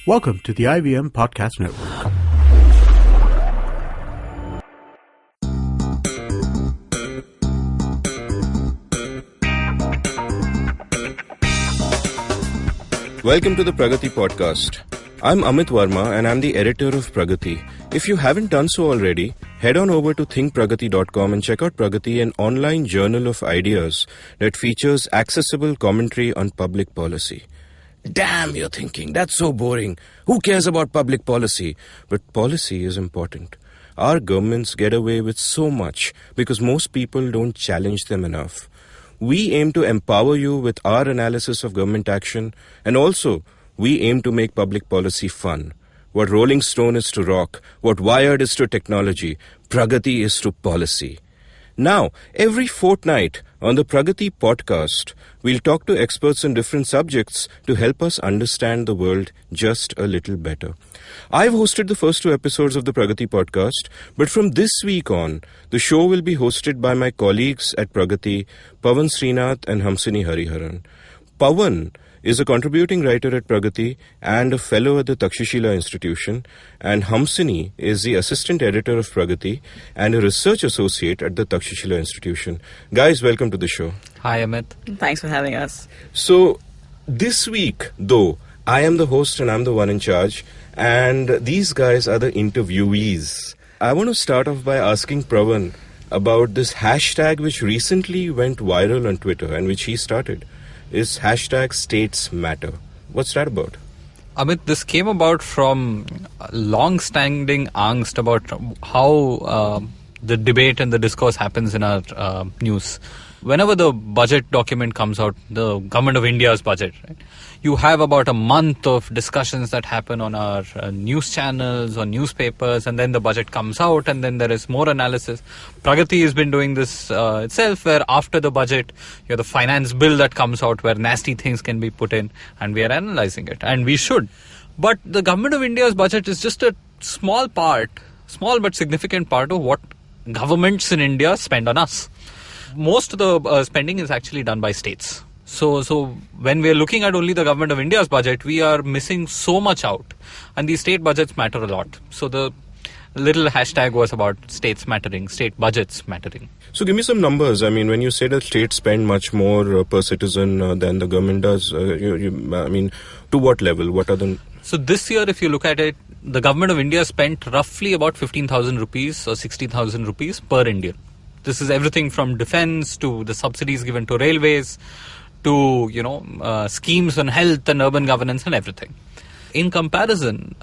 Welcome to the IVM Podcast Network. Welcome to the Pragati podcast. I'm Amit Verma and I'm the editor of Pragati. If you haven't done so already, head on over to thinkpragati.com and check out Pragati, an online journal of ideas that features accessible commentary on public policy. Damn, you're thinking, that's so boring. Who cares about public policy? But policy is important. Our governments get away with so much because most people don't challenge them enough. We aim to empower you with our analysis of government action, and also we aim to make public policy fun. What Rolling Stone is to rock, what Wired is to technology, Pragati is to policy. Now, every fortnight on the Pragati podcast, we'll talk to experts on different subjects to help us understand the world just a little better. I've hosted the first two episodes of the Pragati podcast, but from this week on, the show will be hosted by my colleagues at Pragati, Pawan Srinath and Hamsini Hariharan. Pawan is a contributing writer at Pragati and a fellow at the Takshashila Institution, and Hamsini is the assistant editor of Pragati and a research associate at the Takshashila Institution. Guys, welcome to the show. Hi, Amit. Thanks for having us. So, this week, though, I am the host and I'm the one in charge, and these guys are the interviewees. I want to start off by asking Pawan about this hashtag which recently went viral on Twitter and which he started. Is hashtag States Matter. What's that about? Amit, this came about from long-standing angst about how the debate and the discourse happens in our news. Whenever the budget document comes out, the Government of India's budget, right, you have about a month of discussions that happen on our news channels or newspapers, and then the budget comes out and then there is more analysis. Pragati has been doing this itself, where after the budget, you have the finance bill that comes out where nasty things can be put in, and we are analyzing it, and we should. But the Government of India's budget is just a small but significant part of what governments in India spend on us. Most of the spending is actually done by states. So when we are looking at only the Government of India's budget, we are missing so much out. And these state budgets matter a lot. So the little hashtag was about states mattering, state budgets mattering. So give me some numbers. I mean, when you say that states spend much more per citizen than the government does, to what level? What are the... So this year, if you look at it, the Government of India spent roughly about 15,000 rupees or 60,000 rupees per Indian. This is everything from defense to the subsidies given to railways to, schemes on health and urban governance and everything. In comparison,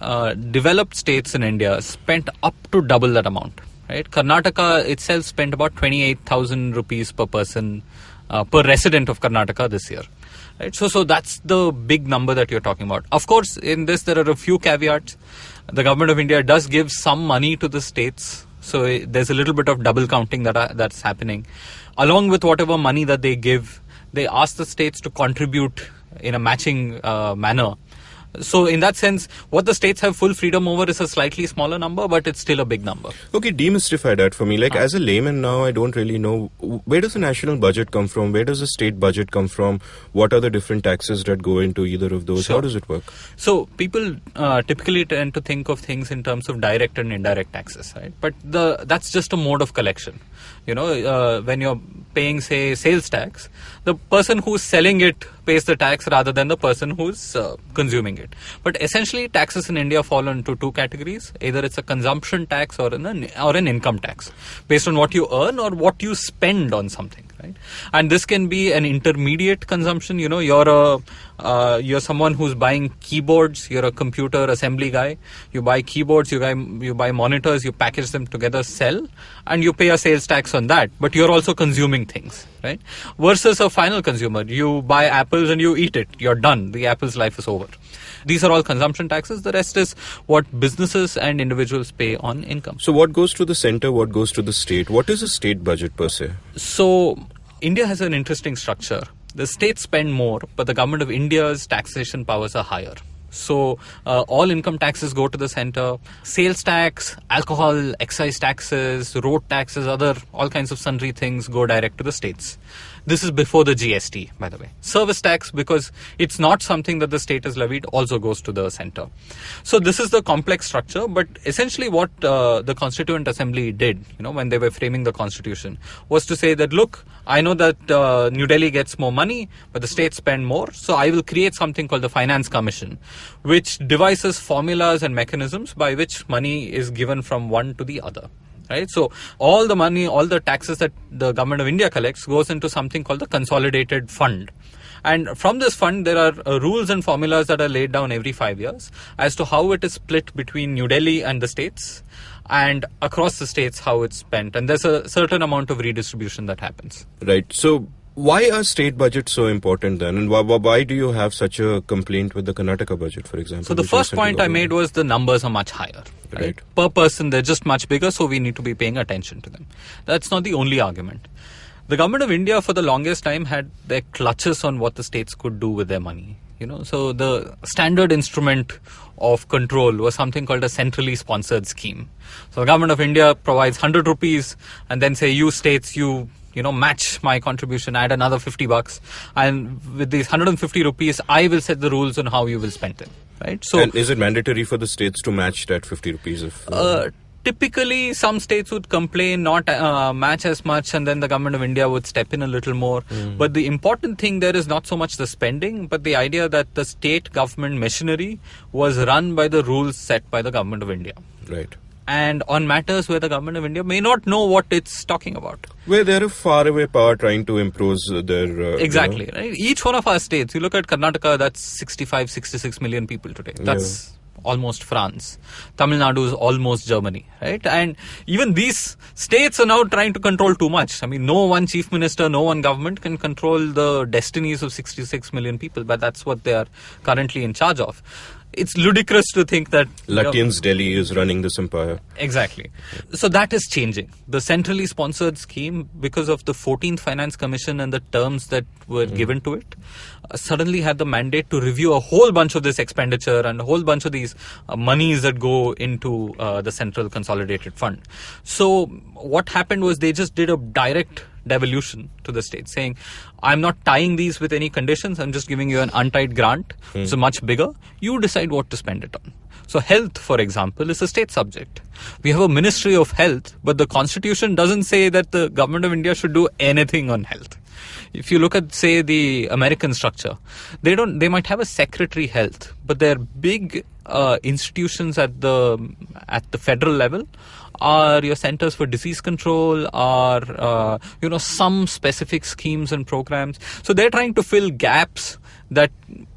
developed states in India spent up to double that amount. Right? Karnataka itself spent about 28,000 rupees per person, per resident of Karnataka this year. Right? So that's the big number that you're talking about. Of course, in this there are a few caveats. The Government of India does give some money to the states. So there's a little bit of double counting that's happening. Along with whatever money that they give, they ask the states to contribute in a matching manner. So in that sense, what the states have full freedom over is a slightly smaller number, but it's still a big number. Okay, demystify that for me. As a layman now, I don't really know, where does the national budget come from? Where does the state budget come from? What are the different taxes that go into either of those? Sure. How does it work? So people typically tend to think of things in terms of direct and indirect taxes, right? But that's just a mode of collection. When you're paying, say, sales tax, the person who's selling it pays the tax rather than the person who's consuming it. But essentially, taxes in India fall into two categories. Either it's a consumption tax or an income tax, based on what you earn or what you spend on something, right? And this can be an intermediate consumption. You're someone who's buying keyboards. You're a computer assembly guy. You buy keyboards. You buy monitors. You package them together, sell, and you pay a sales tax on that. But you're also consuming things, right? Versus a final consumer, you buy apples and you eat it. You're done. The apple's life is over. These are all consumption taxes. The rest is what businesses and individuals pay on income. So what goes to the center? What goes to the state? What is a state budget per se? So India has an interesting structure. The states spend more, but the Government of India's taxation powers are higher. So all income taxes go to the center. Sales tax, alcohol, excise taxes, road taxes, all kinds of sundry things go direct to the states. This is before the GST, by the way. Service tax, because it's not something that the state has levied, also goes to the center. So this is the complex structure, but essentially what the Constituent Assembly did, when they were framing the constitution, was to say that, look, I know that New Delhi gets more money, but the states spend more, so I will create something called the Finance Commission, which devises formulas and mechanisms by which money is given from one to the other. Right? So all the money, all the taxes that the government of India collects goes into something called the Consolidated Fund. And from this fund, there are rules and formulas that are laid down every 5 years as to how it is split between New Delhi and the states, and across the states how it's spent. And there's a certain amount of redistribution that happens. Right. So why are state budgets so important then? And why do you have such a complaint with the Karnataka budget, for example? So the first point I made was the numbers are much higher. Right? Per person, they're just much bigger, so we need to be paying attention to them. That's not the only argument. The government of India for the longest time had their clutches on what the states could do with their money. So the standard instrument of control was something called a centrally sponsored scheme. So the government of India provides 100 rupees and then say, you states, you match my contribution, add another $50, and with these 150 rupees, I will set the rules on how you will spend it. Right? So, and is it mandatory for the states to match that 50 rupees? Typically, some states would complain, not match as much, and then the government of India would step in a little more. But the important thing there is not so much the spending, but the idea that the state government machinery was run by the rules set by the government of India. Right. And on matters where the government of India may not know what it's talking about. Where they're a faraway power trying to impose their... Exactly. Right? Each one of our states, you look at Karnataka, that's 65, 66 million people today. That's almost France. Tamil Nadu is almost Germany. Right? And even these states are now trying to control too much. I mean, no one chief minister, no one government can control the destinies of 66 million people, but that's what they are currently in charge of. It's ludicrous to think that... Lutyens Delhi is running this empire. Exactly. So that is changing. The centrally sponsored scheme, because of the 14th Finance Commission and the terms that were given to it, suddenly had the mandate to review a whole bunch of this expenditure and a whole bunch of these monies that go into the Central Consolidated Fund. So what happened was they just did a direct devolution to the state, saying, I'm not tying these with any conditions, I'm just giving you an untied grant. So much bigger. You decide what to spend it on. So health, for example, is a state subject. We have a Ministry of Health, but the Constitution doesn't say that the government of India should do anything on health. If you look at, say, the American structure, they might have a Secretary Health, but their big institutions at the federal level are your centers for disease control, are some specific schemes and programs. So they're trying to fill gaps that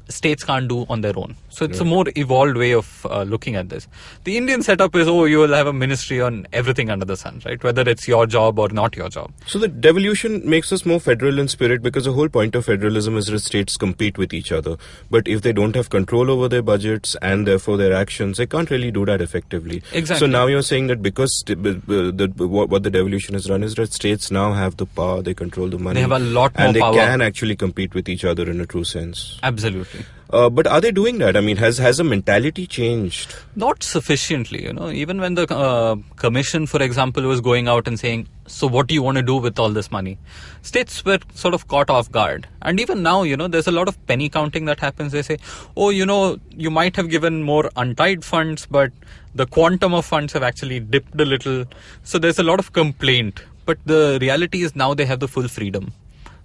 states can't do on their own. So it's a more evolved way of looking at this. The Indian setup is, you will have a ministry on everything under the sun, right? Whether it's your job or not your job. So the devolution makes us more federal in spirit, because the whole point of federalism is that states compete with each other. But if they don't have control over their budgets and therefore their actions, they can't really do that effectively. Exactly. So now you're saying that because what the devolution has done is that states now have the power, they control the money. They have a lot more power. And they power. can actually compete with each other in a true sense. Absolutely. But are they doing that? I mean, has the mentality changed? Not sufficiently, Even when the commission, for example, was going out and saying, so what do you want to do with all this money? States were sort of caught off guard. And even now, there's a lot of penny counting that happens. They say, you might have given more untied funds, but the quantum of funds have actually dipped a little. So there's a lot of complaint. But the reality is now they have the full freedom.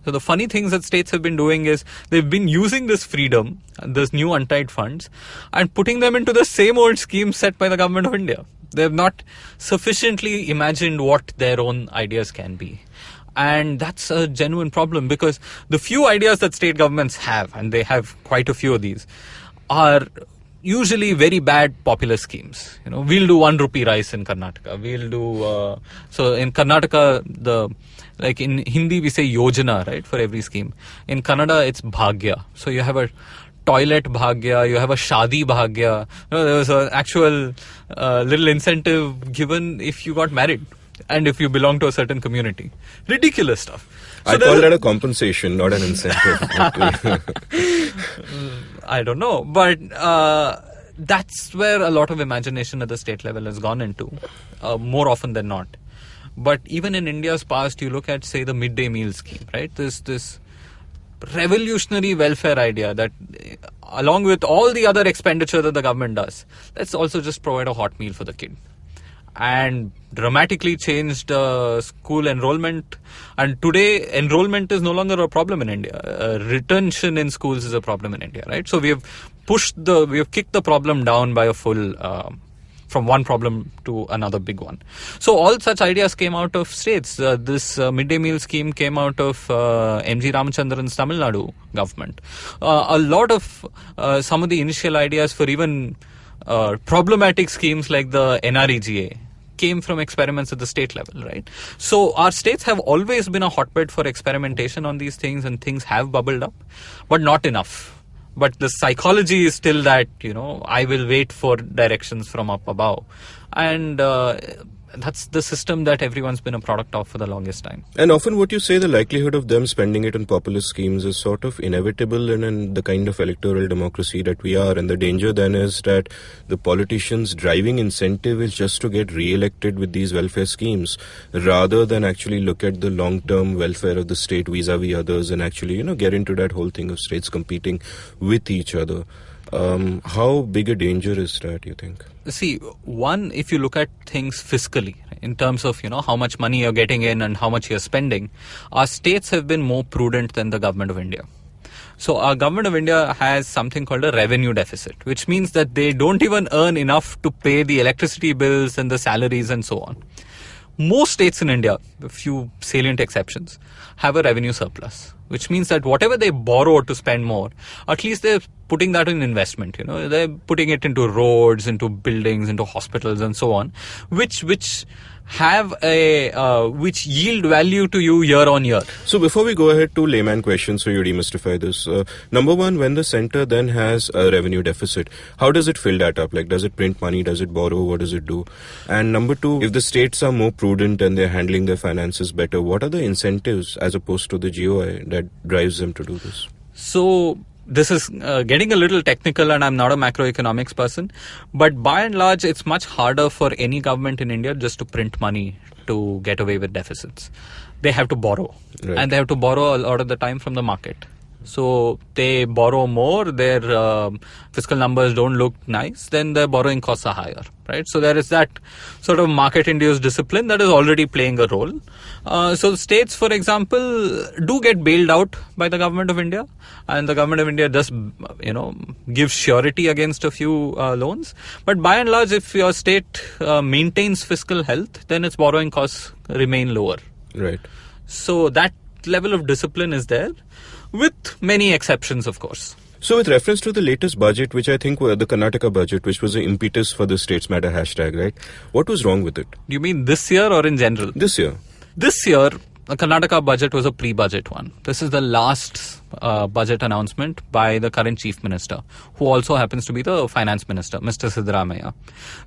So the funny things that states have been doing is they've been using this freedom, this new untied funds, and putting them into the same old scheme set by the government of India. They have not sufficiently imagined what their own ideas can be. And that's a genuine problem, because the few ideas that state governments have, and they have quite a few of these, are usually very bad popular schemes. We'll do 1 rupee rice in Karnataka. We'll do... so in Karnataka, like in Hindi, we say Yojana, right, for every scheme. In Kannada, it's Bhagya. So you have a toilet Bhagya, you have a Shadi Bhagya. There was an actual little incentive given if you got married and if you belong to a certain community. Ridiculous stuff. So I call that a compensation, not an incentive. I don't know. But that's where a lot of imagination at the state level has gone into, more often than not. But even in India's past, you look at, say, the midday meal scheme, right? This revolutionary welfare idea that along with all the other expenditure that the government does, let's also just provide a hot meal for the kid. And dramatically changed school enrollment. And today, enrollment is no longer a problem in India. Retention in schools is a problem in India, right? So we have kicked the problem down by a full, from one problem to another big one. So all such ideas came out of states. This midday meal scheme came out of M.G. Ramachandran's Tamil Nadu government. A lot of some of the initial ideas for even problematic schemes like the NREGA came from experiments at the state level, right? So our states have always been a hotbed for experimentation on these things, and things have bubbled up, but not enough. But the psychology is still that, I will wait for directions from up above. And that's the system that everyone's been a product of for the longest time. And often what you say, the likelihood of them spending it on populist schemes is sort of inevitable in the kind of electoral democracy that we are. And the danger then is that the politicians' driving incentive is just to get re-elected with these welfare schemes, rather than actually look at the long-term welfare of the state vis-a-vis others and actually, get into that whole thing of states competing with each other. How big a danger is that, you think? See, one, if you look at things fiscally, in terms of, how much money you're getting in and how much you're spending, our states have been more prudent than the government of India. So our government of India has something called a revenue deficit, which means that they don't even earn enough to pay the electricity bills and the salaries and so on. Most states in India, a few salient exceptions, have a revenue surplus, which means that whatever they borrow to spend more, at least they're putting that in investment. They're putting it into roads, into buildings, into hospitals, and so on, which have which yield value to you year on year. So before we go ahead to layman questions, so you demystify this. Number one, when the center then has a revenue deficit, how does it fill that up? Like, does it print money? Does it borrow? What does it do? And number two, if the states are more prudent and they're handling their finances better, what are the incentives as opposed to the GOI that drives them to do this? So this is getting a little technical, and I'm not a macroeconomics person, but by and large, it's much harder for any government in India just to print money to get away with deficits. They have to borrow, right. And they have to borrow a lot of the time from the market. So they borrow more, their fiscal numbers don't look nice, then their borrowing costs are higher, right? So there is that sort of market-induced discipline that is already playing a role. So states, for example, do get bailed out by the government of India, and the government of India does, give surety against a few loans. But by and large, if your state maintains fiscal health, then its borrowing costs remain lower. Right. So that level of discipline is there, with many exceptions, of course. So with reference to the latest budget, which I think were the Karnataka budget, which was the impetus for the States Matter hashtag, right? What was wrong with it? Do you mean this year or in general? This year. This year, the Karnataka budget was a pre-budget one. This is the last budget announcement by the current chief minister, who also happens to be the finance minister, Mr. Siddaramaiah.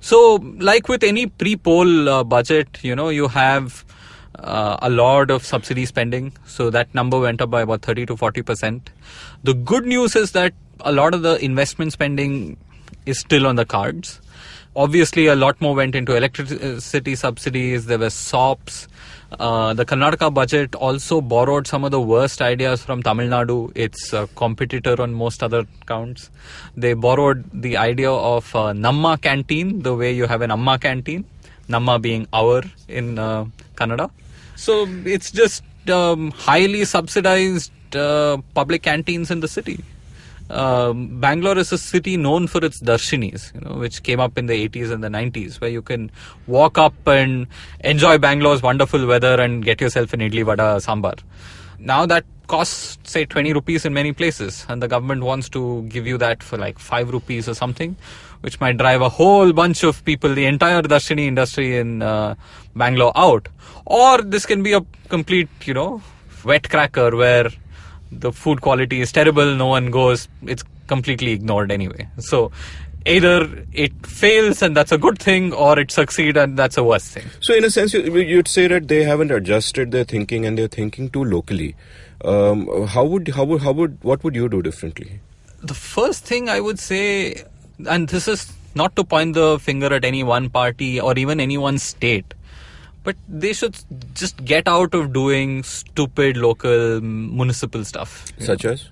So, like with any pre-poll budget, you have a lot of subsidy spending. So that number went up by about 30 to 40%. The good news is that a lot of the investment spending is still on the cards. Obviously, a lot more went into electricity subsidies. There were SOPs. The Karnataka budget also borrowed some of the worst ideas from Tamil Nadu, its competitor on most other counts. They borrowed the idea of Namma canteen, the way you have an Amma canteen. Namma being our in Kannada. So it's just highly subsidized public canteens in the city. Bangalore is a city known for its darshinis, which came up in the 80s and the 90s, where you can walk up and enjoy Bangalore's wonderful weather and get yourself an idli vada sambar. Now that costs, say, 20 rupees in many places, and the government wants to give you that for like 5 rupees or something, which might drive a whole bunch of people, the entire darshini industry in Bangalore out. Or this can be a complete, wet cracker where the food quality is terrible, no one goes, it's completely ignored anyway. So either it fails and that's a good thing, or it succeeds and that's a worse thing. So in a sense, you'd say that they haven't adjusted their thinking and they're thinking too locally. What would you do differently? The first thing I would say, and this is not to point the finger at any one party or even any one state, But they should just get out of doing stupid local municipal stuff. Such as?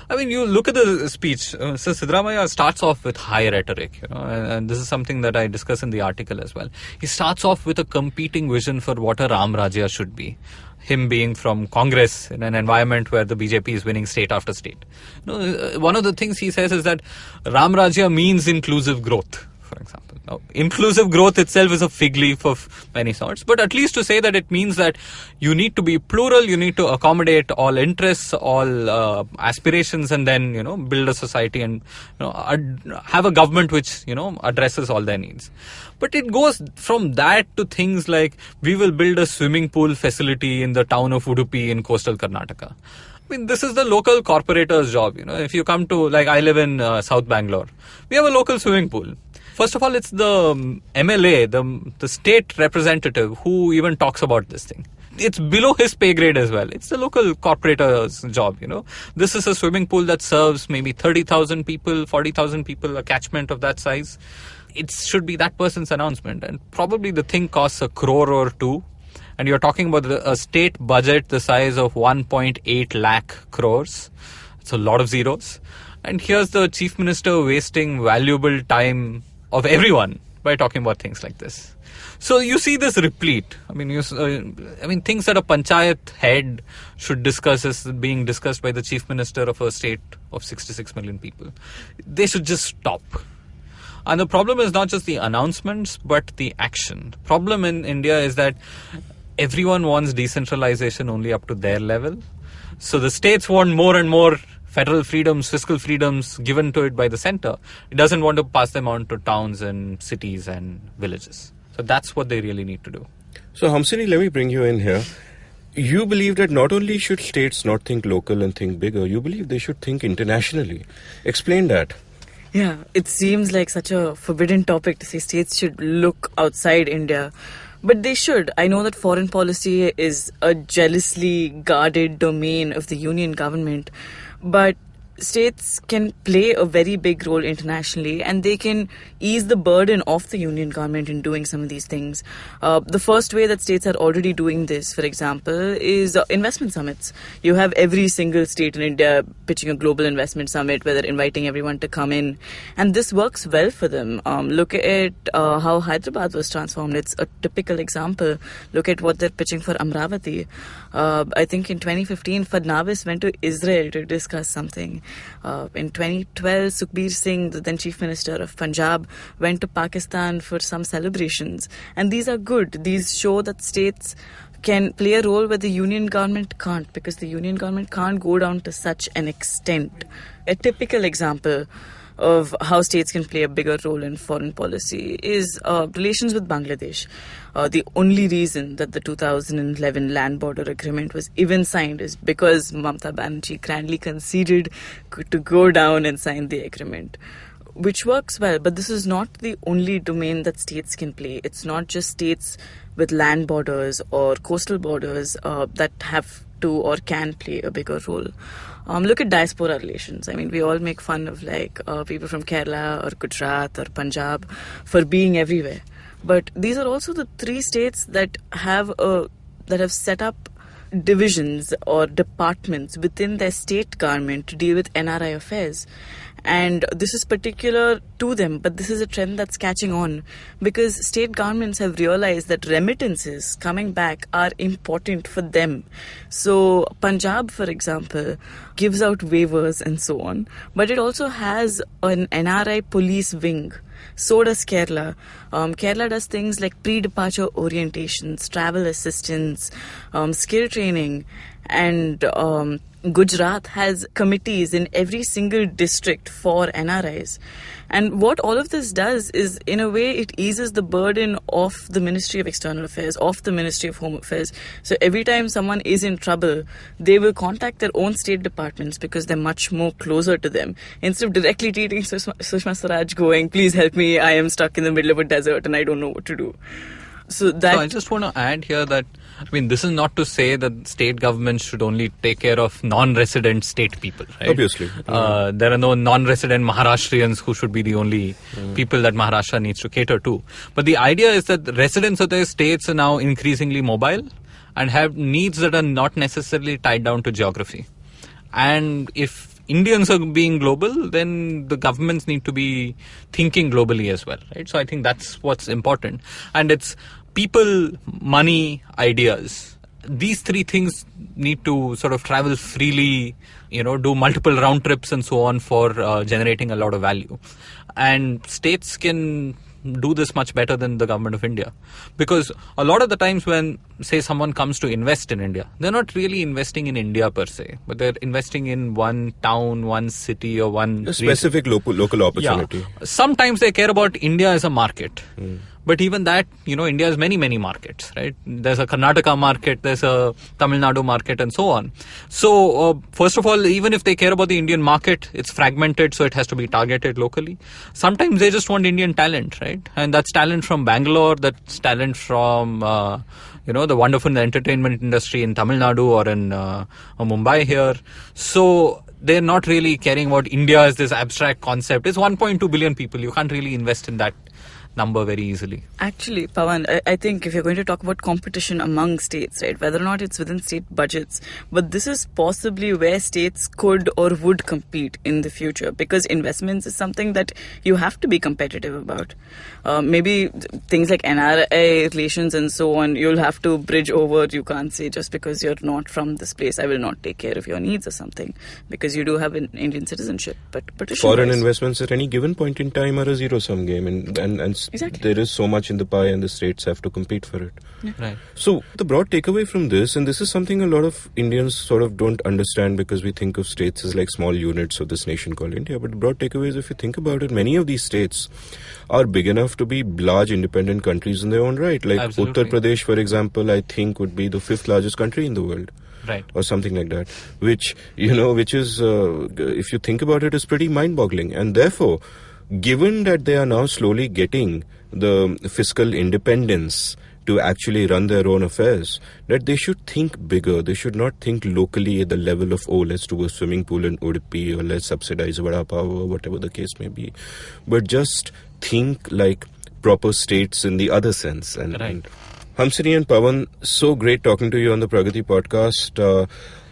I mean, you look at the speech. So Siddaramaiah starts off with high rhetoric, and this is something that I discuss in the article as well. He starts off with a competing vision for what a Ram Rajya should be. Him being from Congress in an environment where the BJP is winning state after state. One of the things he says is that Ram Rajya means inclusive growth, for example. Now, inclusive growth itself is a fig leaf of many sorts, but at least to say that it means that you need to be plural, you need to accommodate all interests, all aspirations, and then, build a society and, have a government which, addresses all their needs. But it goes from that to things like, we will build a swimming pool facility in the town of Udupi in coastal Karnataka. I mean, this is the local corporator's job. If you come to, I live in South Bangalore, we have a local swimming pool. First of all, it's the MLA, the state representative who even talks about this thing. It's below his pay grade as well. It's the local corporator's job, This is a swimming pool that serves maybe 30,000 people, 40,000 people, a catchment of that size. It should be that person's announcement. And probably the thing costs 1 crore or 2. And you're talking about a state budget the size of 1.8 lakh crores. It's a lot of zeros. And here's the chief minister wasting valuable time of everyone by talking about things like this. So you see this replete. I mean, things that a panchayat head should discuss is being discussed by the chief minister of a state of 66 million people. They should just stop. And the problem is not just the announcements, but the action. The problem in India is that everyone wants decentralization only up to their level. So the states want more and more federal freedoms, fiscal freedoms given to it by the center. It doesn't want to pass them on to towns and cities and villages. So that's what they really need to do. So Hamsini, let me bring you in here. You believe that not only should states not think local and think bigger, you believe they should think internationally. Explain that. Yeah, it seems like such a forbidden topic to say states should look outside India. But they should. I know that foreign policy is a jealously guarded domain of the union government. But states can play a very big role internationally, and they can ease the burden of the union government in doing some of these things. The first way that states are already doing this, for example, is investment summits. You have every single state in India pitching a global investment summit where they're inviting everyone to come in. And this works well for them. Look at how Hyderabad was transformed. It's a typical example. Look at what they're pitching for Amravati. I think in 2015, Fadnavis went to Israel to discuss something. In 2012, Sukhbir Singh, the then Chief Minister of Punjab, went to Pakistan for some celebrations. And these are good. These show that states can play a role where the union government can't, because the union government can't go down to such an extent. A typical example of how states can play a bigger role in foreign policy is relations with Bangladesh. The only reason that the 2011 land border agreement was even signed is because Mamata Banerjee grandly conceded to go down and sign the agreement, which works well. But this is not the only domain that states can play. It's not just states with land borders or coastal borders that have to or can play a bigger role. Look at diaspora relations. I mean, we all make fun of people from Kerala or Gujarat or Punjab for being everywhere. But these are also the 3 states that have set up divisions or departments within their state government to deal with NRI affairs. And this is particular to them, but this is a trend that's catching on because state governments have realized that remittances coming back are important for them. So Punjab, for example, gives out waivers and so on, but it also has an NRI police wing. So does Kerala. Kerala does things like pre-departure orientations, travel assistance, skill training, and Gujarat has committees in every single district for NRIs. And what all of this does is, in a way, it eases the burden of the Ministry of External Affairs, of the Ministry of Home Affairs. So every time someone is in trouble, they will contact their own state departments because they're much more closer to them. Instead of directly treating Sushma Swaraj going, please help me, I am stuck in the middle of a desert and I don't know what to do. So that... So I just want to add here that, I mean, this is not to say that state governments should only take care of non-resident state people, right? Obviously. There are no non-resident Maharashtrians who should be the only people that Maharashtra needs to cater to. But the idea is that the residents of their states are now increasingly mobile and have needs that are not necessarily tied down to geography. And if Indians are being global, then the governments need to be thinking globally as well, right? So I think that's what's important. And it's people, money, ideas. These three things need to sort of travel freely, do multiple round trips and so on for generating a lot of value. And states can do this much better than the government of India. Because a lot of the times when, say, someone comes to invest in India, they're not really investing in India per se, but they're investing in one town, one city, or one a specific local opportunity. Yeah. Sometimes they care about India as a market. But even that, India has many, many markets, right? There's a Karnataka market, there's a Tamil Nadu market, and so on. So, first of all, even if they care about the Indian market, it's fragmented, so it has to be targeted locally. Sometimes they just want Indian talent, right? And that's talent from Bangalore, that's talent from, the wonderful entertainment industry in Tamil Nadu or in Mumbai here. So, they're not really caring about India as this abstract concept. It's 1.2 billion people. You can't really invest in that number very easily. Actually, Pawan, I think if you're going to talk about competition among states, right, whether or not it's within state budgets, but this is possibly where states could or would compete in the future, because investments is something that you have to be competitive about. Maybe things like NRI relations and so on, you'll have to bridge over. You can't say just because you're not from this place, I will not take care of your needs or something, because you do have an Indian citizenship. But foreign investments at any given point in time are a zero-sum game, and exactly. There is so much in the pie and the states have to compete for it. Yeah. Right. So the broad takeaway from this, and this is something a lot of Indians sort of don't understand because we think of states as like small units of this nation called India, but the broad takeaway is, if you think about it, many of these states are big enough to be large independent countries in their own right. Like Absolutely. Uttar Pradesh, for example, I think would be the 5th largest country in the world. Right. Or something like that, which is, if you think about it, is pretty mind-boggling. And therefore, given that they are now slowly getting the fiscal independence to actually run their own affairs, that they should think bigger. They should not think locally at the level of, let's do a swimming pool in Udupi, or let's subsidize Vada Pav, or whatever the case may be. But just think like proper states in the other sense. And, right. and Hamsini and Pawan, so great talking to you on the Pragati podcast.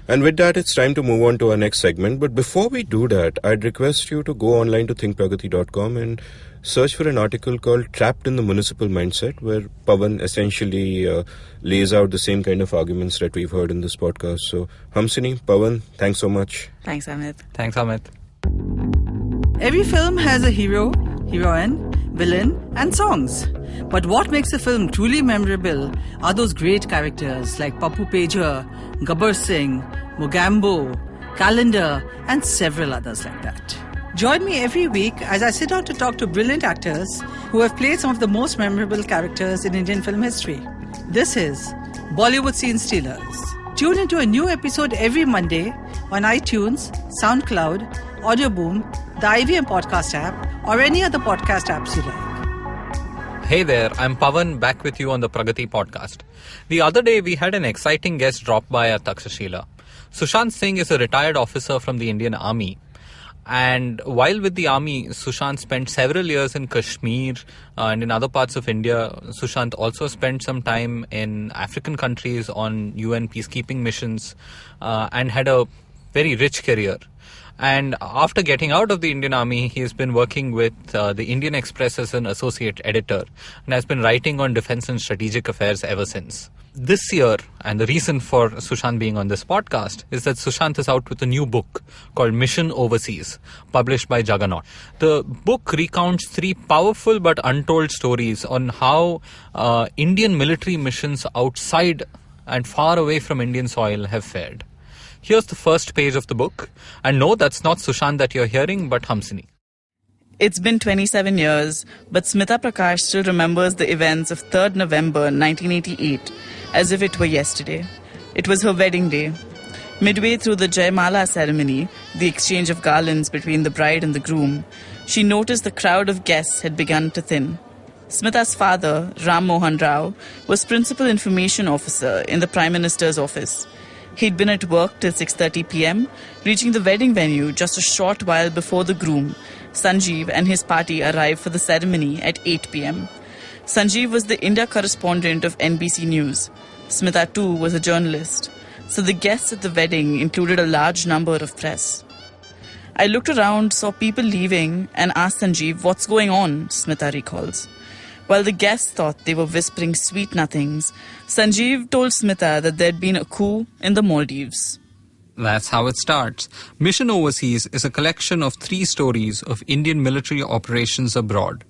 And with that, it's time to move on to our next segment. But before we do that, I'd request you to go online to thinkpragati.com and search for an article called Trapped in the Municipal Mindset, where Pawan essentially lays out the same kind of arguments that we've heard in this podcast. So, Hamsini, Pawan, thanks so much. Thanks, Amit. Thanks, Amit. Every film has a hero, heroine, villain, and songs. But what makes a film truly memorable are those great characters like Pappu Peja, Gabbar Singh, Mogambo, Calendar, and several others like that. Join me every week as I sit down to talk to brilliant actors who have played some of the most memorable characters in Indian film history. This is Bollywood Scene Stealers. Tune into a new episode every Monday on iTunes, SoundCloud, Audioboom, the IVM podcast app, or any other podcast apps you like. Hey there, I'm Pawan, back with you on the Pragati podcast. The other day, we had an exciting guest drop by at Takshashila. Sushant Singh is a retired officer from the Indian Army. And while with the army, Sushant spent several years in Kashmir and in other parts of India. Sushant also spent some time in African countries on UN peacekeeping missions and had a very rich career. And after getting out of the Indian Army, he has been working with the Indian Express as an associate editor and has been writing on defense and strategic affairs ever since. This year, and the reason for Sushant being on this podcast, is that Sushant is out with a new book called Mission Overseas, published by Juggernaut. The book recounts 3 powerful but untold stories on how Indian military missions outside and far away from Indian soil have fared. Here's the first page of the book. And no, that's not Sushant that you're hearing, but Hamsini. It's been 27 years, but Smita Prakash still remembers the events of 3rd November 1988 as if it were yesterday. It was her wedding day. Midway through the Jaymala ceremony, the exchange of garlands between the bride and the groom, she noticed the crowd of guests had begun to thin. Smitha's father, Ram Mohan Rao, was Principal Information Officer in the Prime Minister's office. He'd been at work till 6:30 p.m., reaching the wedding venue just a short while before the groom, Sanjeev, and his party arrived for the ceremony at 8 p.m. Sanjeev was the India correspondent of NBC News. Smitha too was a journalist. So the guests at the wedding included a large number of press. I looked around, saw people leaving, and asked Sanjeev, "What's going on?" Smitha recalls. While the guests thought they were whispering sweet nothings, Sanjeev told Smitha that there'd been a coup in the Maldives. That's how it starts. Mission Overseas is a collection of 3 stories of Indian military operations abroad.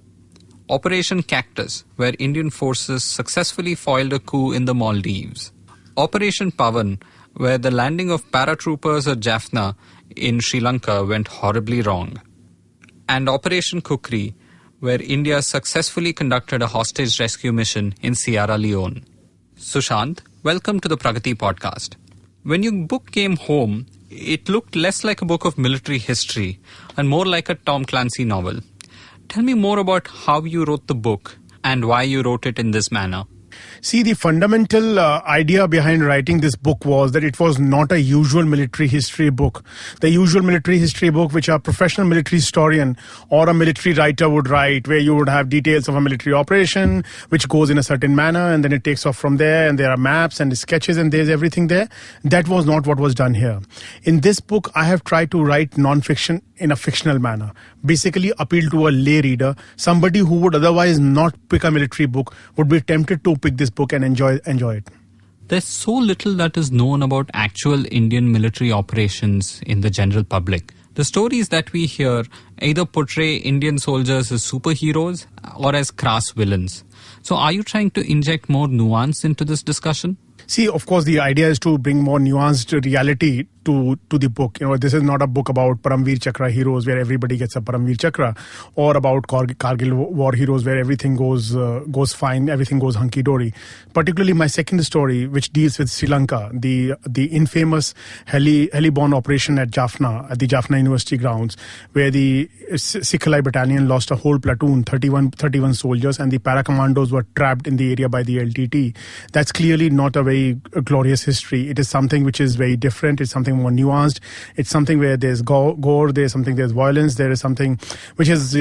Operation Cactus, where Indian forces successfully foiled a coup in the Maldives. Operation Pavan, where the landing of paratroopers at Jaffna in Sri Lanka went horribly wrong. And Operation Kukri, where India successfully conducted a hostage rescue mission in Sierra Leone. Sushant, welcome to the Pragati podcast. When your book came home, it looked less like a book of military history and more like a Tom Clancy novel. Tell me more about how you wrote the book and why you wrote it in this manner. See, the fundamental idea behind writing this book was that it was not a usual military history book. The usual military history book which a professional military historian or a military writer would write, where you would have details of a military operation which goes in a certain manner and then it takes off from there, and there are maps and sketches and there's everything there. That was not what was done here. In this book, I have tried to write non-fiction in a fictional manner. Basically appeal to a lay reader, somebody who would otherwise not pick a military book would be tempted to pick this book and enjoy it. There's so little that is known about actual Indian military operations in the general public. The stories that we hear either portray Indian soldiers as superheroes or as crass villains. So are you trying to inject more nuance into this discussion? See, of course, the idea is to bring more nuanced reality to the book. You know, this is not a book about Paramveer Chakra heroes where everybody gets a Paramveer Chakra, or about Kargil war heroes where everything goes fine, everything goes hunky-dory. Particularly my second story, which deals with Sri Lanka, the infamous heli-borne operation at Jaffna, at the Jaffna University grounds, where the Sikh-Allied battalion lost a whole platoon, 31 soldiers, and the para-commandos were trapped in the area by the LTT. That's clearly not a very glorious history. It is something which is very different. It's something more nuanced. It's something where there's gore, there's violence, there is something which is,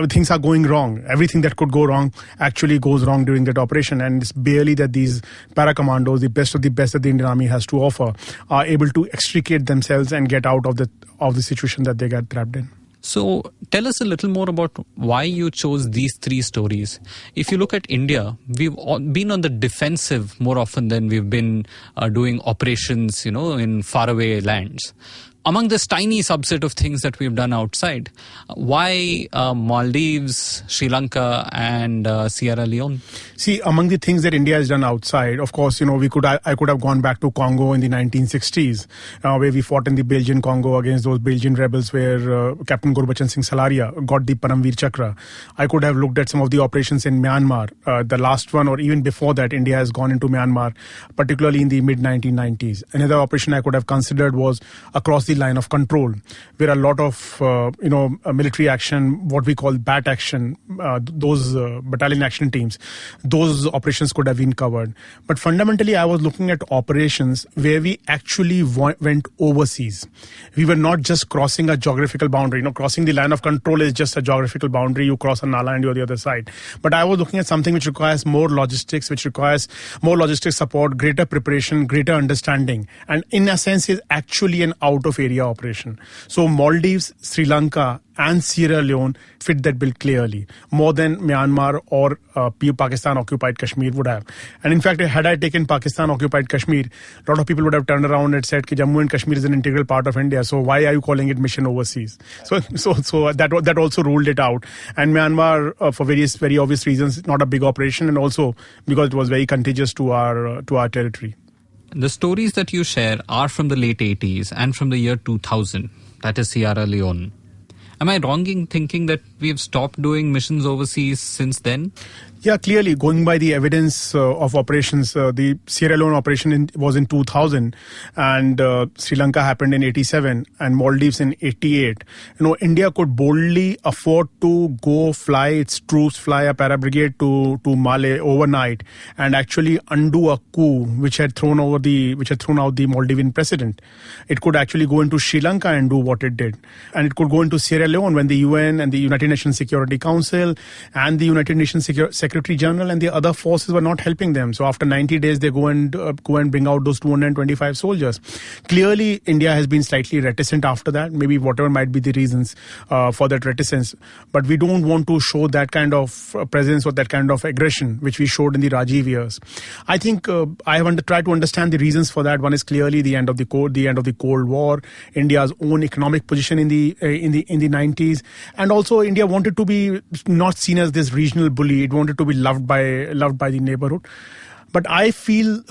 things are going wrong. Everything that could go wrong actually goes wrong during that operation, and it's barely that these para-commandos, the best of the best that the Indian Army has to offer, are able to extricate themselves and get out of the situation that they got trapped in. So tell us a little more about why you chose these 3 stories. If you look at India, we've been on the defensive more often than we've been doing operations, in faraway lands. Among this tiny subset of things that we've done outside, why Maldives, Sri Lanka and Sierra Leone? See, among the things that India has done outside, of course, I could have gone back to Congo in the 1960s, where we fought in the Belgian Congo against those Belgian rebels where Captain Gurbachan Singh Salaria got the Paramveer Chakra. I could have looked at some of the operations in Myanmar. The last one, or even before that, India has gone into Myanmar, particularly in the mid-1990s. Another operation I could have considered was across the line of control, where a lot of military action, what we call BAT action, those battalion action teams, those operations could have been covered. But fundamentally, I was looking at operations where we actually went overseas. We were not just crossing a geographical boundary. Crossing the line of control is just a geographical boundary. You cross a nala and you're the other side. But I was looking at something which requires more logistics, support, greater preparation, greater understanding, and in a sense is actually an out-of-area operation. So Maldives, Sri Lanka and Sierra Leone fit that bill clearly, more than Myanmar or Pakistan-occupied Kashmir would have. And in fact, had I taken Pakistan-occupied Kashmir, a lot of people would have turned around and said that Jammu and Kashmir is an integral part of India, so why are you calling it mission overseas? So that also ruled it out. And Myanmar, for various very obvious reasons, not a big operation, and also because it was very contiguous to our territory. The stories that you share are from the late 80s and from the year 2000, that is Sierra Leone. Am I wrong in thinking that we've stopped doing missions overseas since then? Yeah, clearly, going by the evidence of operations, the Sierra Leone operation was in 2000, and Sri Lanka happened in 87, and Maldives in 88. India could boldly afford to go fly its troops, fly a para brigade to Male overnight, and actually undo a coup which had thrown out the Maldivian president. It could actually go into Sri Lanka and do what it did, and it could go into Sierra Leone when the UN and the United Nations Security Council and the United Nations Secretary General and the other forces were not helping them. So after 90 days, they go and bring out those 225 soldiers. Clearly, India has been slightly reticent after that. Maybe whatever might be the reasons for that reticence, but we don't want to show that kind of presence or that kind of aggression which we showed in the Rajiv years. I think I have tried to understand the reasons for that. One is clearly the end of the Cold War, India's own economic position in the 90s, and also India wanted to be not seen as this regional bully. It wanted to be loved by the neighborhood. But I feel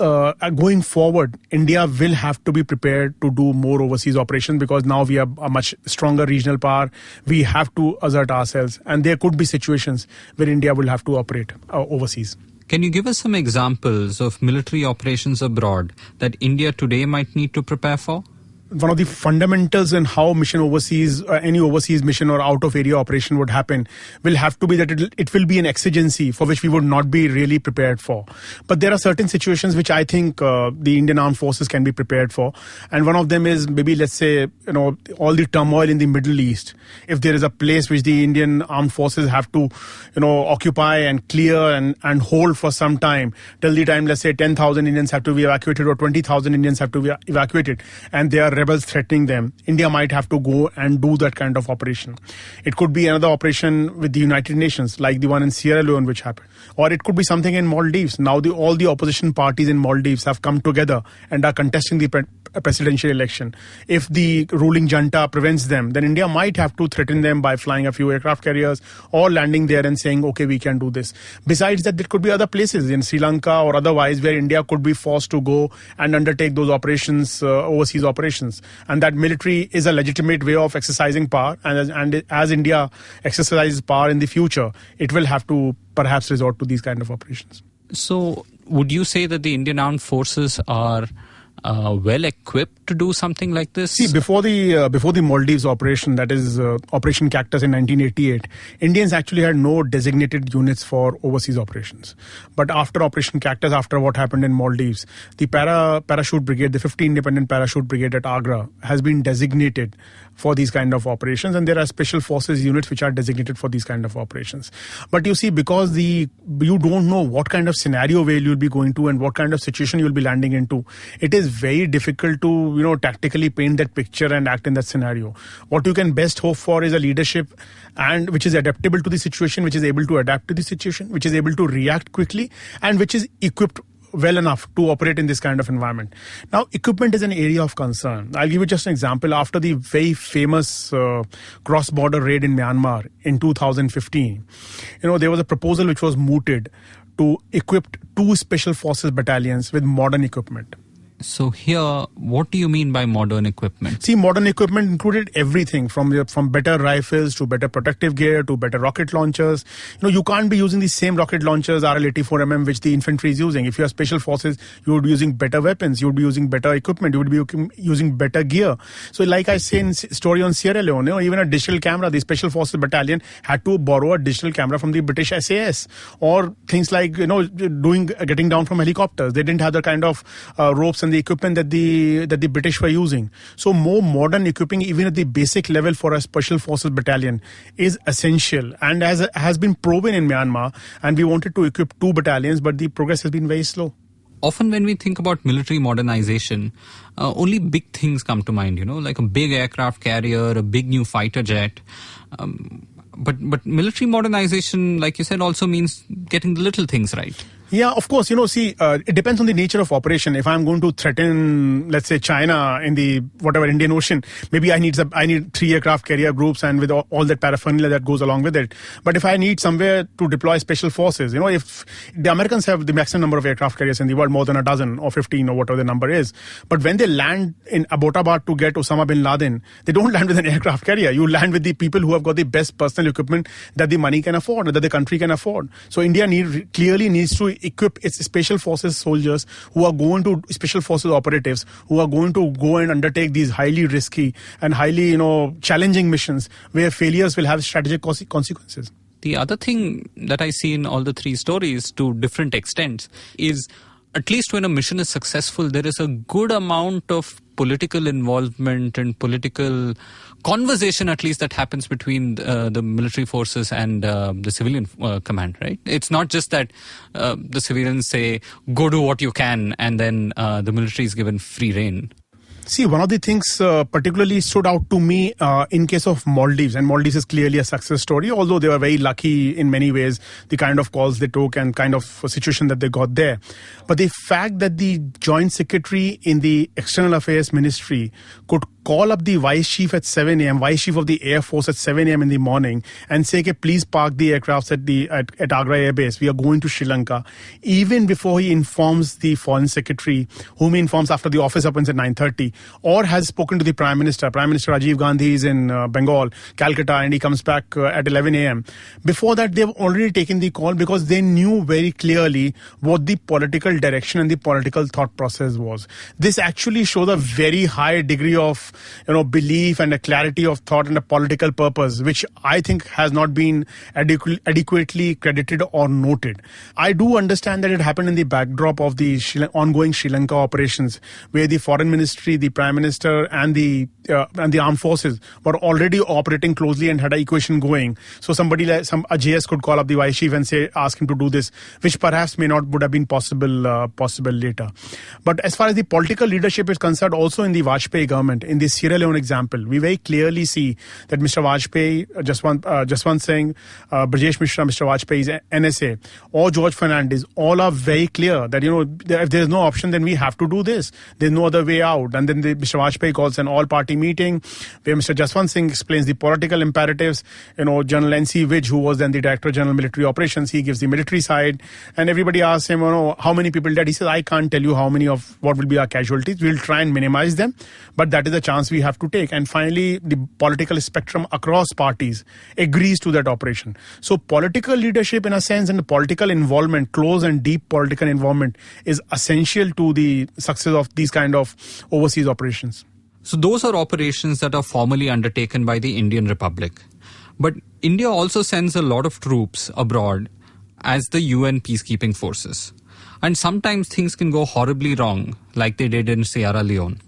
going forward, India will have to be prepared to do more overseas operations, because now we are a much stronger regional power. We have to assert ourselves, and there could be situations where India will have to operate overseas. Can you give us some examples of military operations abroad that India today might need to prepare for? One of the fundamentals in how mission overseas, any overseas mission or out of area operation would happen, will have to be that it will be an exigency for which we would not be really prepared for. But there are certain situations which I think the Indian Armed Forces can be prepared for. And one of them is maybe, let's say, all the turmoil in the Middle East. If there is a place which the Indian Armed Forces have to, occupy and clear and hold for some time, till the time, let's say, 10,000 Indians have to be evacuated or 20,000 Indians have to be evacuated, and they are rebels threatening them, India might have to go and do that kind of operation. It could be another operation with the United Nations, like the one in Sierra Leone which happened. Or it could be something in Maldives. Now all the opposition parties in Maldives have come together and are contesting the presidential election. If the ruling junta prevents them, then India might have to threaten them by flying a few aircraft carriers or landing there and saying, okay, we can do this. Besides that, there could be other places in Sri Lanka or otherwise where India could be forced to go and undertake those operations, overseas operations. And that military is a legitimate way of exercising power. And as India exercises power in the future, it will have to perhaps resort to these kind of operations. So would you say that the Indian Armed Forces are well equipped to do something like this? See, before the Maldives operation, that is Operation Cactus in 1988, Indians actually had no designated units for overseas operations. But after Operation Cactus, after what happened in Maldives, the parachute brigade, the 50 Independent Parachute Brigade at Agra, has been designated for these kind of operations, and there are special forces units which are designated for these kind of operations. But you see, because you don't know what kind of scenario where you'll be going to and what kind of situation you'll be landing into, it is very difficult to tactically paint that picture and act in that scenario. What you can best hope for is a leadership and which is adaptable to the situation, which is able to adapt to the situation, which is able to react quickly, and which is equipped well enough to operate in this kind of environment. Now, equipment is an area of concern. I'll give you just an example. After the very famous cross-border raid in Myanmar in 2015, there was a proposal which was mooted to equip 2 special forces battalions with modern equipment. So here, what do you mean by modern equipment? See, modern equipment included everything from better rifles to better protective gear to better rocket launchers. You can't be using the same rocket launchers, RL-84mm, which the infantry is using. If you are special forces, you would be using better weapons, you would be using better equipment, you would be using better gear. So like I say in story on Sierra Leone, even a digital camera, the special forces battalion had to borrow a digital camera from the British SAS, or things like, getting down from helicopters. They didn't have the kind of ropes and the equipment that the British were using. So more modern equipping, even at the basic level for a special forces battalion, is essential, and has been proven in Myanmar. And we wanted to equip 2 battalions, but the progress has been very slow. Often when we think about military modernization, only big things come to mind, like a big aircraft carrier, a big new fighter jet. But military modernization, like you said, also means getting the little things right. Yeah, of course. It depends on the nature of operation. If I'm going to threaten, let's say, China in the whatever Indian Ocean, maybe I need 3 aircraft carrier groups and with all that paraphernalia that goes along with it. But if I need somewhere to deploy special forces, if the Americans have the maximum number of aircraft carriers in the world, more than a dozen or 15 or whatever the number is. But when they land in Abbottabad to get Osama bin Laden, they don't land with an aircraft carrier. You land with the people who have got the best personal equipment that the money can afford, that the country can afford. So India clearly needs to equip its special forces soldiers who are going to special forces operatives who are going to go and undertake these highly risky and highly challenging missions where failures will have strategic consequences. The other thing that I see in all the 3 stories to different extents is, at least when a mission is successful, there is a good amount of political involvement and political conversation, at least, that happens between the military forces and the civilian command, right? It's not just that the civilians say, go do what you can, and then the military is given free rein. See, one of the things particularly stood out to me in case of Maldives, and Maldives is clearly a success story, although they were very lucky in many ways, the kind of calls they took and kind of situation that they got there. But the fact that the Joint Secretary in the External Affairs Ministry could call up the Vice Chief at 7 a.m., Vice Chief of the Air Force at 7 a.m. in the morning and say, okay, please park the aircrafts at Agra Air Base. We are going to Sri Lanka. Even before he informs the Foreign Secretary, whom he informs after the office opens at 9:30, or has spoken to the Prime Minister. Prime Minister Rajiv Gandhi is in Bengal, Calcutta, and he comes back at 11 a.m. Before that, they've already taken the call because they knew very clearly what the political direction and the political thought process was. This actually shows a very high degree of belief and a clarity of thought and a political purpose, which I think has not been adequately credited or noted. I do understand that it happened in the backdrop of the ongoing Sri Lanka operations, where the Foreign Ministry, the Prime Minister, and the armed forces were already operating closely and had an equation going. So somebody like a JS could call up the Vice Chief and ask him to do this, which perhaps would have been possible later. But as far as the political leadership is concerned, also in the Vajpayee government, in the Sierra Leone example, we very clearly see that Mr. Vajpayee, Jaswant Singh, Brajesh Mishra, Mr. Vajpayee's NSA, or George Fernandes, all are very clear that, if there's no option, then we have to do this. There's no other way out. And then Mr. Vajpayee calls an all-party meeting where Mr. Jaswant Singh explains the political imperatives. General N.C. Vij, who was then the Director General Military Operations, he gives the military side. And everybody asks him, how many people died? He says, I can't tell you what will be our casualties. We'll try and minimize them. But that is a chance we have to take. And finally, the political spectrum across parties agrees to that operation. So political leadership, in a sense, and the political involvement, close and deep political involvement, is essential to the success of these kind of overseas operations. So those are operations that are formally undertaken by the Indian Republic. But India also sends a lot of troops abroad as the UN peacekeeping forces. And sometimes things can go horribly wrong, like they did in Sierra Leone.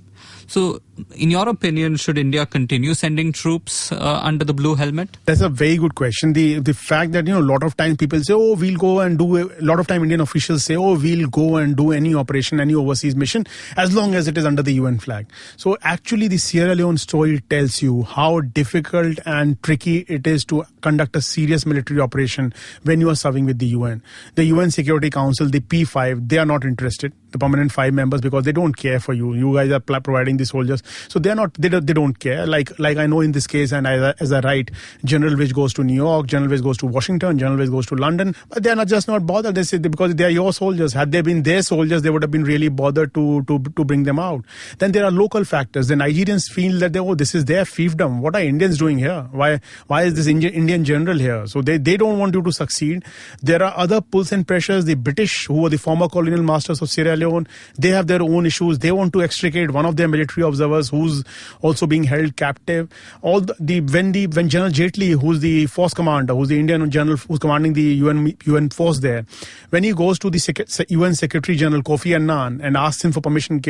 So, in your opinion, should India continue sending troops under the blue helmet? That's a very good question. The fact that, a lot of times people say, we'll go and do, a lot of time Indian officials say, we'll go and do any operation, any overseas mission, as long as it is under the UN flag. So actually the Sierra Leone story tells you how difficult and tricky it is to conduct a serious military operation when you are serving with the UN. The UN Security Council, the P5, they are not interested, the permanent 5 members, because they don't care for you. You guys are providing the soldiers. So they don't care. Like I know in this case, and as I write, General Vij goes to New York, General Vij goes to Washington, General Vij goes to London, but they are just not bothered. They say because they are your soldiers. Had they been their soldiers, they would have been really bothered to bring them out. Then there are local factors. The Nigerians feel that this is their fiefdom. What are Indians doing here? Why is this Indian general here? So they don't want you to succeed. There are other pulls and pressures. The British, who were the former colonial masters of Sierra Leone, they have their own issues. They want to extricate one of their military observers who's also being held captive. When General Jaitley, who's the force commander, who's the Indian general who's commanding the UN force there, when he goes to the UN Secretary General Kofi Annan and asks him for permission,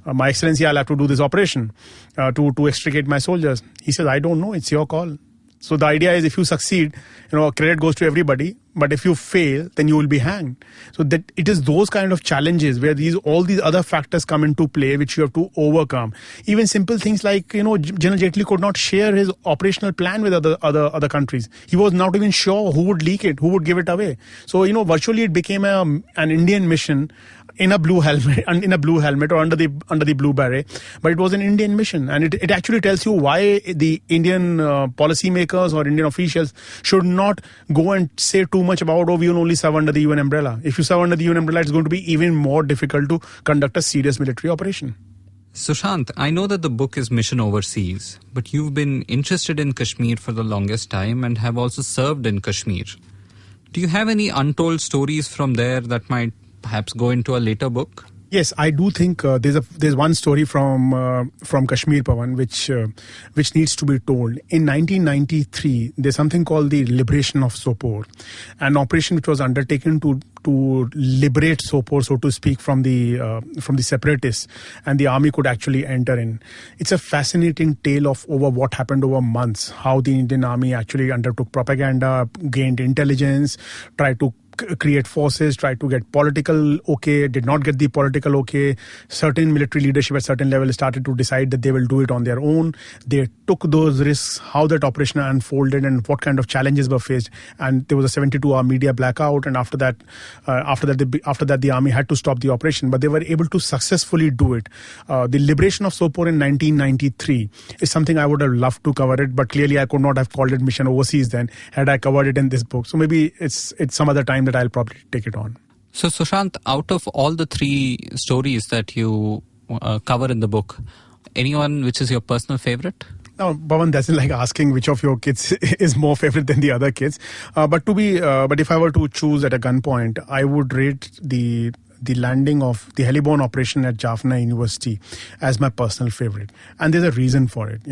My Excellency, I'll have to do this operation to extricate my soldiers, he says, I don't know, it's your call. So the idea is if you succeed, credit goes to everybody, but if you fail, then you will be hanged. So that it is those kind of challenges where all these other factors come into play, which you have to overcome. Even simple things like, General Jaitley could not share his operational plan with other countries. He was not even sure who would leak it, who would give it away. So, virtually it became an Indian mission in a blue helmet or under the blue beret, but it was an Indian mission, and it actually tells you why the Indian policymakers or Indian officials should not go and say too much about, we will only serve under the UN umbrella. If you serve under the UN umbrella, it's going to be even more difficult to conduct a serious military operation. Sushant, I know that the book is Mission Overseas, but you've been interested in Kashmir for the longest time and have also served in Kashmir. Do you have any untold stories from there that might perhaps go into a later book? Yes, I do think there's one story from Kashmir, Pawan, which needs to be told. In 1993, there's something called the Liberation of Sopore, an operation which was undertaken to liberate Sopore, so to speak, from the separatists, and the army could actually enter in. It's a fascinating tale of over what happened over months, how the Indian army actually undertook propaganda, gained intelligence, tried to create forces, tried to get political okay, did not get the political okay. Certain military leadership at certain level started to decide that they will do it on their own. They took those risks, how that operation unfolded and what kind of challenges were faced. And there was a 72-hour media blackout, and after that the army had to stop the operation, but they were able to successfully do it. The liberation of Sopore in 1993 is something I would have loved to cover it, but clearly I could not have called it Mission Overseas then had I covered it in this book. So maybe it's some other time that I'll probably take it on. So Sushant, out of all the three stories that you cover in the book, anyone which is your personal favorite? Now, Bhavan, that's like asking which of your kids is more favorite than the other kids. But if I were to choose at a gunpoint, I would rate the landing of the heliborne operation at Jaffna University as my personal favorite. And there's a reason for it,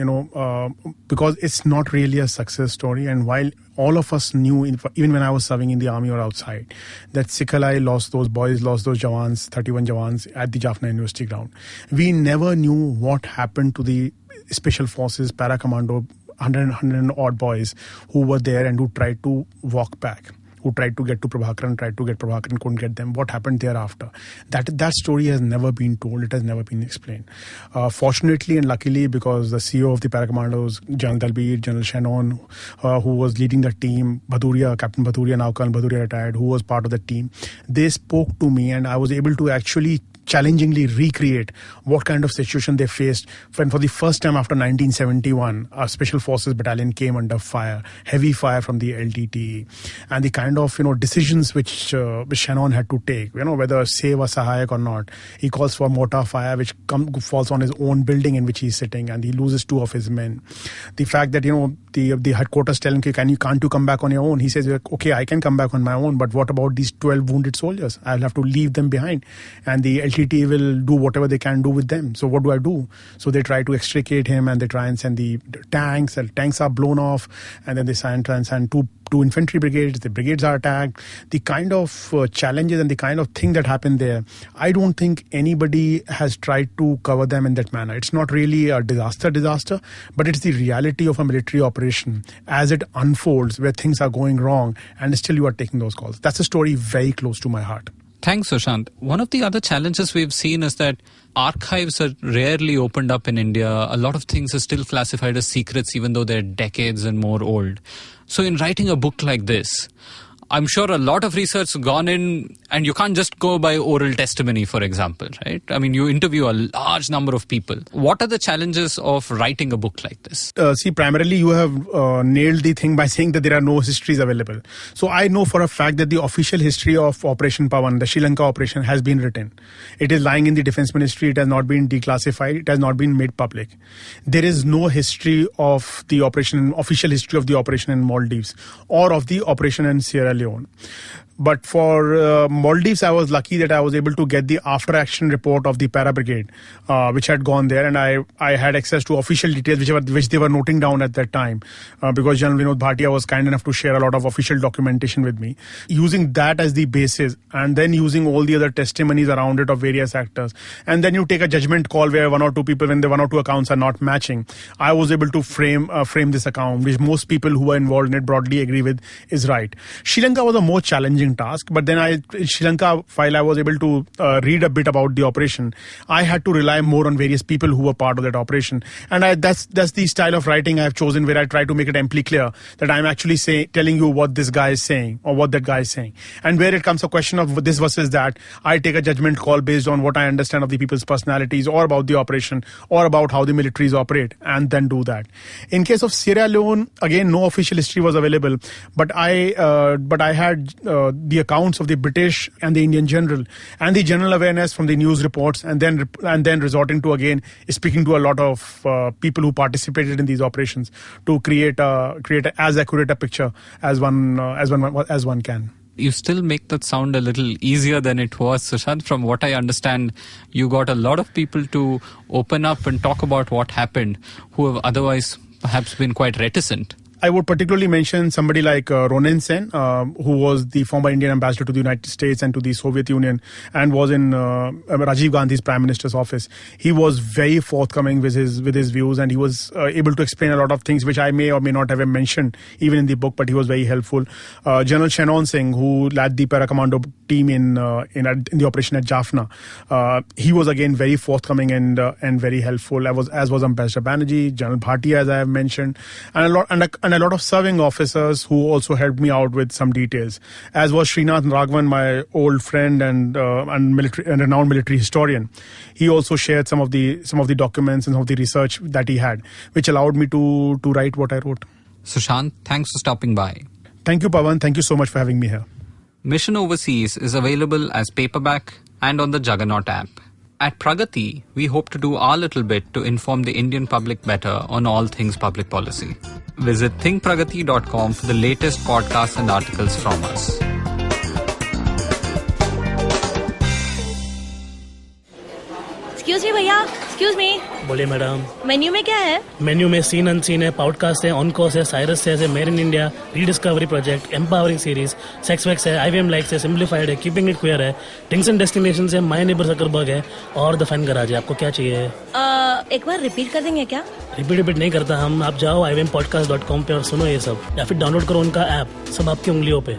because it's not really a success story. And while all of us knew, even when I was serving in the army or outside, that Sikhalai lost those Jawans, 31 Jawans at the Jaffna University ground, we never knew what happened to the Special Forces, Para-Commando, 100 odd boys who were there and who tried to walk back, who tried to get to Prabhakaran, couldn't get them. What happened thereafter? That story has never been told. It has never been explained. Fortunately and luckily, because the CEO of the Paracommandos, General Dalbir, General Shannon, who was leading the team, Captain Bhaduria, now Colonel Bhaduria retired, who was part of the team, they spoke to me, and I was able to actually challengingly recreate what kind of situation they faced when for the first time after 1971 a Special Forces battalion came under fire, heavy fire from the LTTE, and the kind of decisions which Shannon had to take, whether save a Sahayak or not. He calls for mortar fire which falls on his own building in which he's sitting, and he loses 2 of his men. The fact that the headquarters tell him, can't you come back on your own? He says, okay, I can come back on my own, but what about these 12 wounded soldiers? I'll have to leave them behind, and the LTT will do whatever they can do with them. So what do I do? So they try to extricate him, and they try and send the tanks. The tanks are blown off, and then they try and send two infantry brigades. The brigades are attacked. The kind of challenges and the kind of thing that happened there, I don't think anybody has tried to cover them in that manner. It's not really a disaster, but it's the reality of a military operation as it unfolds, where things are going wrong and still you are taking those calls. That's a story very close to my heart. Thanks, Sushant. One of the other challenges we've seen is that archives are rarely opened up in India. A lot of things are still classified as secrets, even though they're decades and more old. So in writing a book like this, I'm sure a lot of research has gone in, and you can't just go by oral testimony, for example, right? I mean, you interview a large number of people. What are the challenges of writing a book like this? Primarily you have nailed the thing by saying that there are no histories available. So I know for a fact that the official history of Operation Pawan, the Sri Lanka operation, has been written. It is lying in the Defence Ministry. It has not been declassified. It has not been made public. There is no history of the operation, official history of the operation in Maldives or of the operation in Sierra Leone. But for Maldives, I was lucky that I was able to get the after-action report of the Para Brigade, which had gone there, and I had access to official details which they were noting down at that time, because General Vinod Bhatia was kind enough to share a lot of official documentation with me. Using that as the basis, and then using all the other testimonies around it of various actors, and then you take a judgment call where one or two accounts are not matching. I was able to frame this account, which most people who are involved in it broadly agree with is right. Sri Lanka was a more challenging task, but then in Sri Lanka, while I was able to read a bit about the operation, I had to rely more on various people who were part of that operation. And that's the style of writing I've chosen, where I try to make it amply clear that I'm actually telling you what this guy is saying or what that guy is saying. And where it comes a question of this versus that, I take a judgment call based on what I understand of the people's personalities or about the operation or about how the militaries operate, and then do that. In case of Sierra Leone, again, no official history was available, but I had the accounts of the British and the Indian general and the general awareness from the news reports, and then resorting to again speaking to a lot of people who participated in these operations to create as accurate a picture as one can. You still make that sound a little easier than it was, Sushant. From what I understand, you got a lot of people to open up and talk about what happened who have otherwise perhaps been quite reticent. I would particularly mention somebody like Ronen Sen, who was the former Indian ambassador to the United States and to the Soviet Union, and was in Rajiv Gandhi's Prime Minister's office. He was very forthcoming with his views, and he was able to explain a lot of things which I may or may not have mentioned even in the book, but he was very helpful. General Shannon Singh, who led the para-commando team in the operation at Jaffna, he was again very forthcoming and very helpful, as was Ambassador Banerjee, General Bhatia, as I have mentioned, and a lot of serving officers who also helped me out with some details, as was Srinath Raghavan, my old friend and renowned military historian. He also shared some of the documents and some of the research that he had, which allowed me to write what I wrote. Sushant, thanks for stopping by. Thank you, Pawan. Thank you so much for having me here. Mission Overseas is available as paperback and on the Juggernaut app. At Pragati, we hope to do our little bit to inform the Indian public better on all things public policy. Visit thinkpragati.com for the latest podcasts and articles from us. Excuse me भैया, excuse me. बोलिए madam. Menu में क्या है? Menu में scene unseen है, podcast है, on course है, Cyrus है, made in India, rediscovery project, empowering series, sex wax है, IVM लाइक्स है, सिंप्लीफाइड है, कीपिंग इट क्वियर है, टिंग्स एंड डेस्टिनेशंस है, माय नेबर सकरबर्ग है और द फन गराज है। आपको क्या चाहिए? एक बार रिपीट कर देंगे क्या? रिपीट नहीं करता हम। आप जाओ IVMpodcast.com पे और सुनो ये सब, या फिर डाउनलोड करो उनका ऐप, सब आपकी उंगलियों पे।